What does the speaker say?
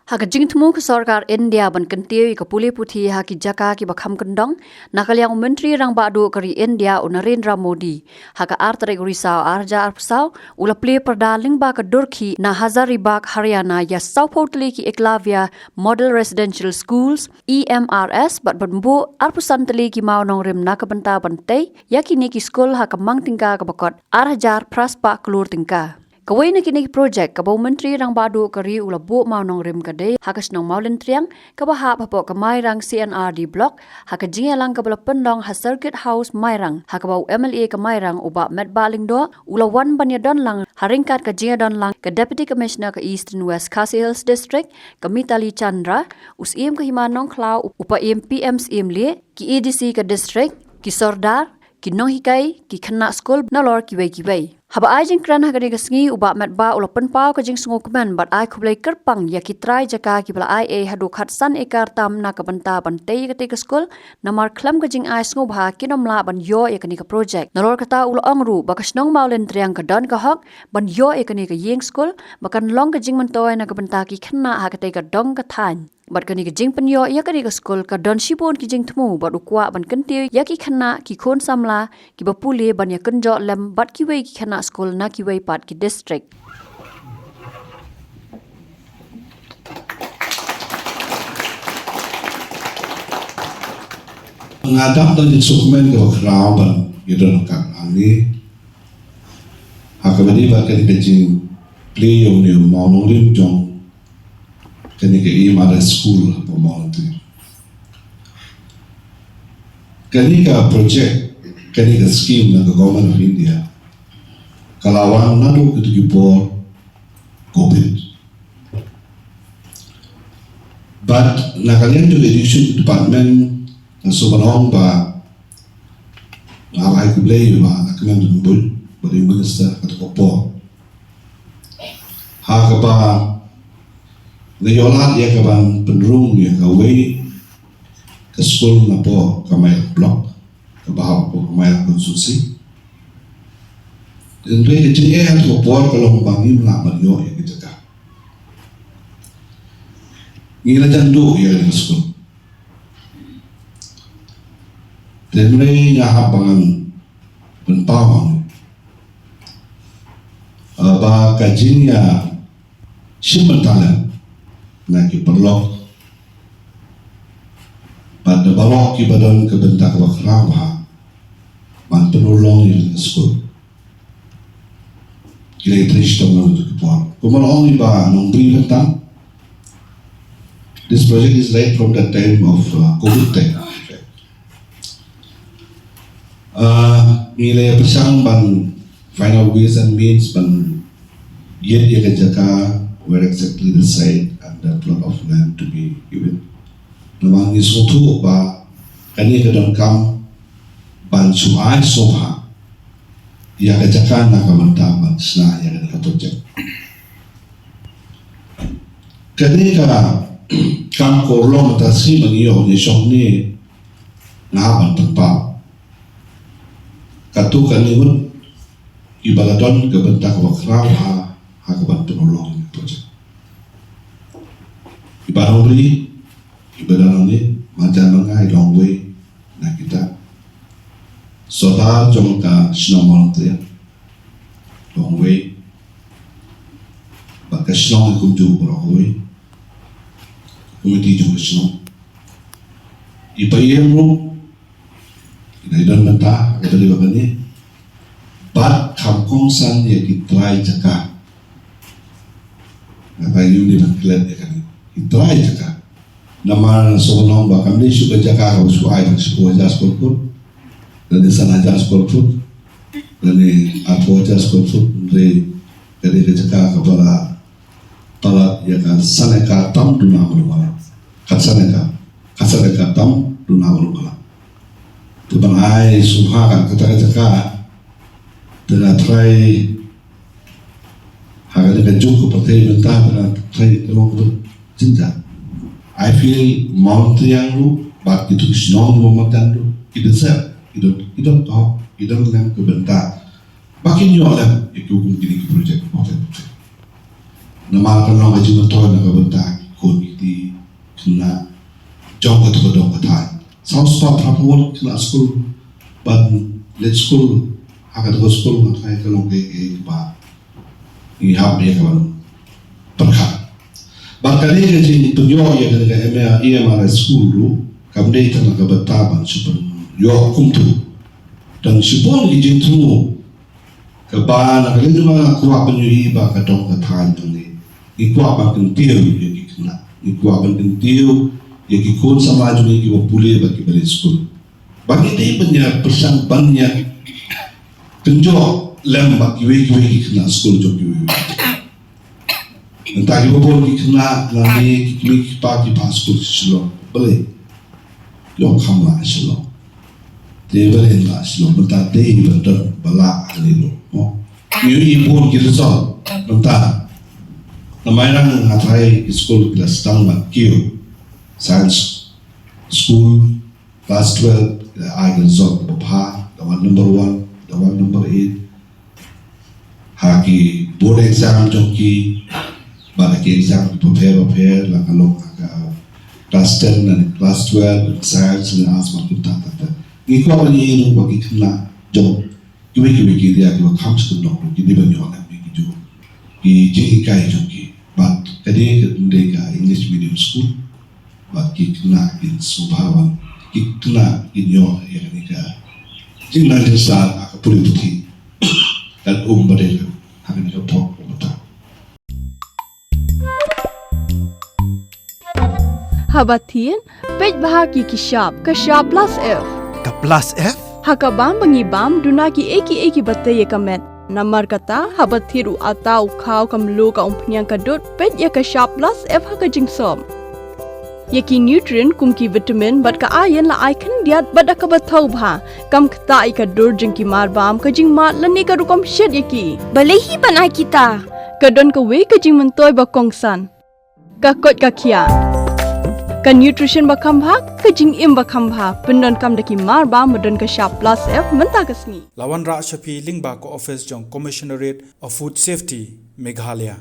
Haka jingtmu ke sarkar India ban kentiu ke puli puthi haki jaka ki bakham kendong nakaliang menteri rang badu kari India Narendra Modi haka artre risau arja arpsau ula pli perdaling ba ke Durki na Hazaribagh Haryana ya Southpotli ki Eklavya Model Residential Schools EMRS bat banbu arpusantli ki mau nong rim nakabenta bantai yakini ki skol haka mangtingka ke bakot arjar praspa kelur tingka. Kawai na kini projek kabaw menteri rang badu kari ula bu mau nong rim kade hakas nong maulin triang kabaha papo kamay rang CNRD block haka jinga lang kabala pendong ha circuit house mayrang hakabaw MLA kamay rang uba met baling do ula wan banya don lang haringkat ka jinga don lang ka deputy commissioner ka East and West Khasi Hills district ka Mitali Chandra us iem ka himanong klaw upa iem PMs iem li ki EDC ka district ki Sordar ki nohikai ki khana school nalor ki wei haba ai jing kran hagani gasngi uba mat ba ulapan pau ka jing sungu kman bat ai khublai kerpang ya ki trai jaka ki bala ai e hadu khat san ekar tam na ka banta bantai ka te ka school namar khlam ka jing ai sungu bha ki nomla ban yo ekani ka project nalor kata ul angru bakasnong maulen triang ka don ka hok ban yo ekani ka yeng school bakan long ka jing mantoy na ka banta ki khana ha ka te ka dong ka than bat kani ka jing penyo ya kani ka school ka don shibon ki jing thmu bat ukwa ban kentiu ya ki khana ki khon samla ki bapule ban ya kenjo lem bat ki wei ki khana school na ki wei pat ki district ngadap dan instrumen ke keraban yudon kak ani hakabadi ba kani kajing play yung ni maunong lim jong kani ke imara school po maunong kani ka project kani ka scheme na government of India kalawang nado itu kipor COVID but nakalian to education department na sumanong ba ngarai kublay ba nakalian dumbul bari minister at opo hakaba ngayolat ya kaban penrung ya kaway ke school na po kamay block kabahaw po kamay konsulsi dan dia jadi tu por kalau membangun lama yo ya kita kah ngira jandu ya di sekolah dan dia ngahap bangun penpawang ba kajinya simentalan nak perlu pada balok ibadan kebentak wakrawha man penolong di sekolah kira triste orang itu kepuan. Kemudian orang iba nombri tentang this project is right from the time of COVID time. Nilai pesang ban final ways and means ban yet ya kejaka where exactly the site and the plot of land to be given. Namang isutu ba kani kadang kam ban suai soha ya kajakan na kamantaman sna ya ka project kani ka kam korlo matasi magiyo ni songni ngaban tempat katu kani un ibaladon ke bentak wakraw ha kaban penolong project ibadah beri ibadah ni macam mengai long way na kita Soda jom ka sinamon tu ya, long way. Baka sinamon kumju beraway, kumiti jom sinamon. Ipayem ro, inaidan mata, ada lima kali. Bat kampung san ya kitrai jaka, ngapain ni bangkilat ya kan? Kitrai jaka. Nama soalong bakam ni suka jaka kau suai, suka jas korpor. Dan di sana jas korput, dan di apa jas korput, dari kejaka kepada talat ya kan saneka tam duna manuala, kat saneka tam duna manuala. Tuban ai subhakan kata kejaka, dengan try harga kejuk seperti mentah dengan try kelong cinta. I feel mountain yang lu, bat itu senang mountain lu, itu saya. Idon top, idon lem kebentak. Makin yo lem, itu hukum kini project. Nama penong haji betul nak kebentak. kun di kena jong ke dong ke thai South Spot Rapor kena school ban let school akan ke school ngat thai ke long ke ba i hab ya kawan perkha barkali ke ji tunyo ya ke EMR school lu kamdei tan ka bataban super yo kumtu dan sipon ki jintu ke ba na ke lima kuwa penyui ba ka dong ke thai ni ikwa ba kan tiu ya ki kena ikwa ban kan tiu ya ki kon samaj ni ki pule ba ki bale school bagi dei banya pesan banyak tunjo lem ba ki we ki kena school jo ki entah ki bo ki kena na ni ki pa ki pa school silo bale lo khamla silo de bale la silo bata dei bata bala ani lo mo ni bo ki result bata namai rang athai school class tang ba ki science school class 12 I result pa the one number 1 the one number 8 haki board exam joki bagi exam prepare la kalong class 10 dan class 12 science dan asma kita kata iko ni ini bagi kena job kiwi dia kiwa comes to know kini banyak orang bagi job ki jadi kai joki but kadi kedai English medium school bagi kena in subhawan kena in yo yang ni ka jina desa aku puri putih dan badai akan ni top betul Habatin pej bahagi kishap kashap plus F Ka plus F? hakabam bangibam dunaki eki batay kamet namar kata habathiru atau kau kamlu ka umpnyang kadut pej ya kashap plus F hakajingsom Yaki nutrient kumki vitamin bat ka iron la icon diat bada ka bathau bha kam khta ka dur jingki mar bam ka jing mat lani ka rukom shed yaki Balehi banai kita. kadon ka we ka jing mentoy ba kongsan ka kot ka khia ka nutrition ba kham bha ka jing im ba kham bha pendon kam daki mar ba modon ka sharp plus F menta kasni Lawan Ra Shafi Lingba ko office jong Commissionerate of Food Safety Meghalaya